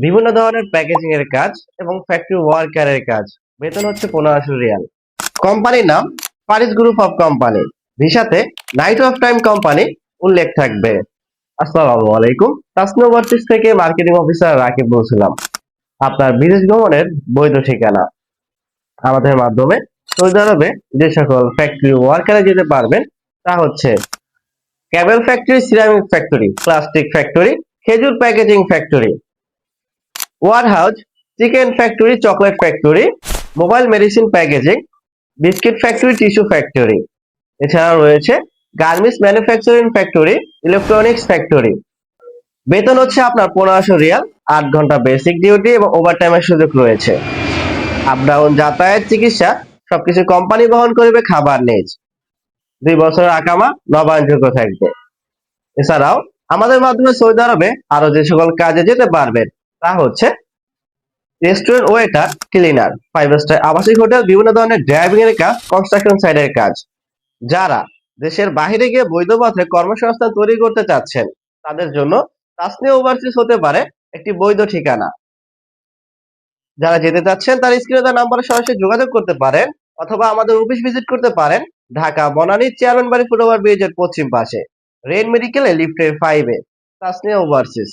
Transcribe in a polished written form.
বিভিন্ন ধরনের প্যাকেজিং এর কাজ এবং ফ্যাক্টরি ওয়ার্কারের কাজ। বেতন হচ্ছে 1500 রিয়াল। কোম্পানির নাম পারিস গ্রুপ অফ কোম্পানি। ভিসাতে নাইট অফ টাইম কোম্পানি উল্লেখ থাকবে। আসসালামু আলাইকুম, তাসনিম ওভারসিজ থেকে মার্কেটিং অফিসার রাকিব বলছিলাম। আপনার বিদেশ ভ্রমণের বৈধ ঠিকানা। আমাদের মাধ্যমে সৌদি আরবে যে সকল ফ্যাক্টরি ওয়ার্কারে যেতে পারবেন তা হচ্ছে cable factory, ceramic factory, plastic factory, খেজুর packaging factory, warehouse, chicken factory, chocolate factory, mobile medicine packaging, biscuit factory, tissue factory. এছাড়াও রয়েছে garments manufacturing factory, electronics factory. বেতন হচ্ছে আপনার 1500 রিয়াল। 8 ঘন্টা বেসিক ডিউটি এবং ওভারটাইমের সুযোগ রয়েছে। আপ ডাউন, যাতায়াত, চিকিৎসা সবকিছু কোম্পানি বহন করবে, খাবার নিজ। 2 বছরের আকামা নবায়নযোগ্য থাকবে। এছাড়াও আমাদের মাধ্যমে সৌদি আরবে আরো যে সকল কাজে যেতে পারবেন তা হচ্ছে রেস্টুরেন্ট ওয়েটার, ক্লিনার, 5 স্টার আবাসিক হোটেল, বিভিন্ন ধরনের ড্রাইভিং এর কাজ, কনস্ট্রাকশন সাইডের কাজ। যারা দেশের বাইরে গিয়ে বৈধ পথে কর্মসংস্থান তৈরি করতে চাচ্ছেন তাদের জন্য তাসনিয়া ওভারসিজ হতে পারে একটি বৈধ ঠিকানা। যারা যেতে চাচ্ছেন তার স্ক্রিনে দেওয়া নাম্বারে সরাসরি যোগাযোগ করতে পারেন অথবা আমাদের অফিস ভিজিট করতে পারেন। ঢাকা বনানী চেয়ারম্যান বাড়ি ফুটওভার ব্রিজের পশ্চিম পাশে, রেন মেডিকেলে লিফটের 5-এ। তাসনিয়া ওভারসিজ।